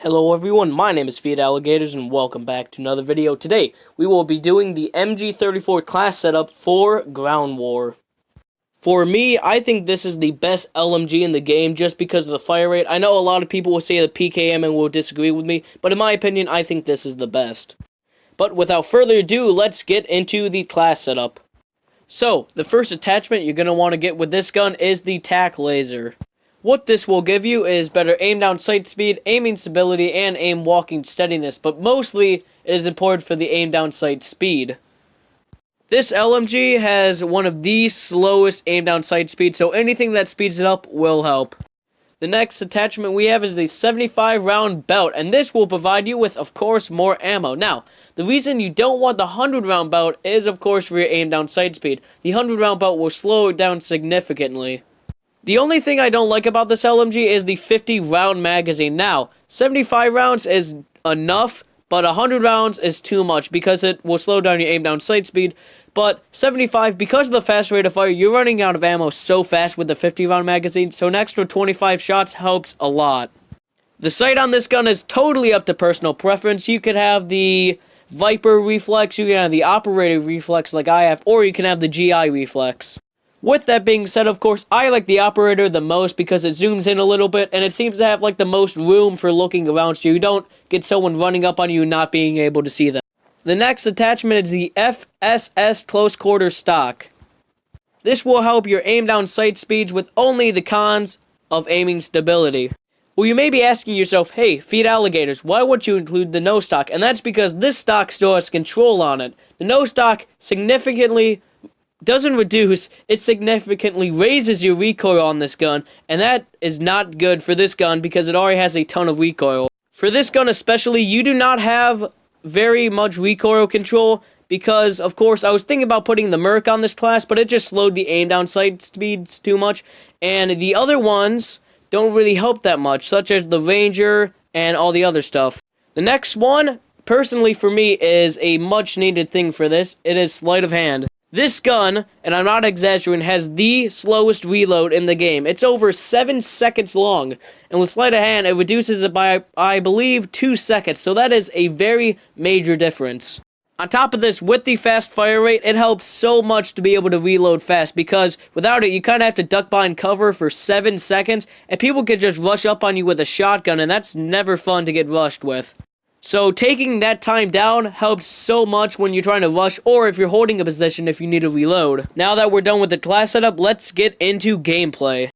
Hello everyone, my name is Feed Alligators and welcome back to another video. Today, we will be doing the MG34 class setup for Ground War. For me, I think this is the best LMG in the game just because of the fire rate. I know a lot of people will say the PKM and will disagree with me, but in my opinion, I think this is the best. But without further ado, let's get into the class setup. So, the first attachment you're going to want to get with this gun is the TAC laser. What this will give you is better aim down sight speed, aiming stability, and aim walking steadiness, but mostly it is important for the aim down sight speed. This LMG has one of the slowest aim down sight speeds, so anything that speeds it up will help. The next attachment we have is the 75 round belt, and this will provide you with, of course, more ammo. Now, the reason you don't want the 100 round belt is, of course, for your aim down sight speed. The 100 round belt will slow it down significantly. The only thing I don't like about this LMG is the 50 round magazine. Now, 75 rounds is enough, but 100 rounds is too much because it will slow down your aim down sight speed. But 75, because of the fast rate of fire, you're running out of ammo so fast with the 50 round magazine, so an extra 25 shots helps a lot. The sight on this gun is totally up to personal preference. You could have the Viper reflex, you can have the operator reflex like I have, or you can have the GI reflex. With that being said, of course, I like the operator the most because it zooms in a little bit and it seems to have like the most room for looking around so you don't get someone running up on you and not being able to see them. The next attachment is the FSS close quarter stock. This will help your aim down sight speeds with only the cons of aiming stability. Well, you may be asking yourself, hey, Feed Alligators, why would you include the no stock? And that's because this stock still has control on it. The no stock significantly doesn't reduce, it significantly raises your recoil on this gun, and that is not good for this gun because it already has a ton of recoil. For this gun especially, you do not have very much recoil control because, of course, I was thinking about putting the Merc on this class, but it just slowed the aim down sight speeds too much, and the other ones don't really help that much, such as the Ranger and all the other stuff. The next one, personally for me, is a much needed thing for this. It is sleight of hand. This gun, and I'm not exaggerating, has the slowest reload in the game. It's over 7 seconds long, and with sleight of hand, it reduces it by, I believe, 2 seconds, so that is a very major difference. On top of this, with the fast fire rate, it helps so much to be able to reload fast, because without it, you kind of have to duck behind cover for 7 seconds, and people could just rush up on you with a shotgun, and that's never fun to get rushed with. So taking that time down helps so much when you're trying to rush or if you're holding a position if you need to reload. Now that we're done with the class setup, let's get into gameplay.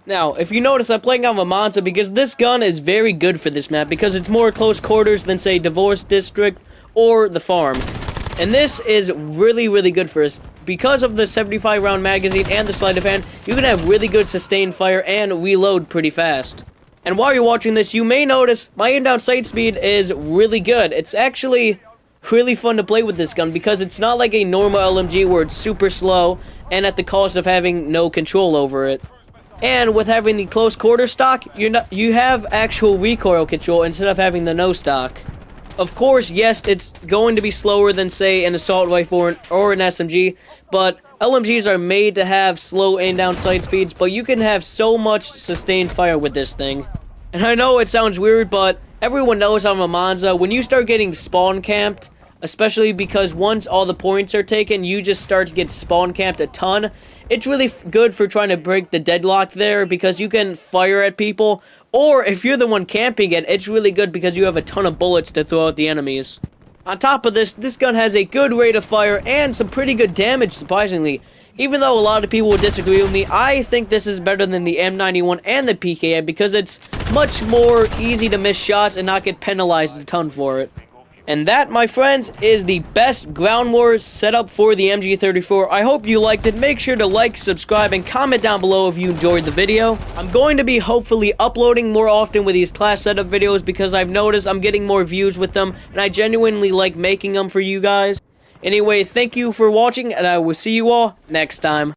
Now, if you notice, I'm playing on Monza because this gun is very good for this map because it's more close quarters than, say, Divorce District or the Farm. And this is really good for us. Because of the 75 round magazine and the sleight of hand, you can have really good sustained fire and reload pretty fast. And while you're watching this, you may notice my aim down sight speed is really good. It's actually really fun to play with this gun because it's not like a normal LMG where it's super slow and at the cost of having no control over it. And with having the close quarter stock, you have actual recoil control instead of having the no stock. Of course, yes, it's going to be slower than, say, an assault rifle or an SMG, but LMGs are made to have slow aim down sight speeds, but you can have so much sustained fire with this thing. And I know it sounds weird, but everyone knows on Monza, when you start getting spawn camped, especially because once all the points are taken, you just start to get spawn camped a ton. It's really good for trying to break the deadlock there because you can fire at people, or if you're the one camping it, it's really good because you have a ton of bullets to throw at the enemies. On top of this, this gun has a good rate of fire and some pretty good damage, surprisingly. Even though a lot of people would disagree with me, I think this is better than the M91 and the PKM because it's much more easy to miss shots and not get penalized a ton for it. And that, my friends, is the best Ground War setup for the MG34. I hope you liked it. Make sure to like, subscribe, and comment down below if you enjoyed the video. I'm going to be hopefully uploading more often with these class setup videos because I've noticed I'm getting more views with them, and I genuinely like making them for you guys. Anyway, thank you for watching, and I will see you all next time.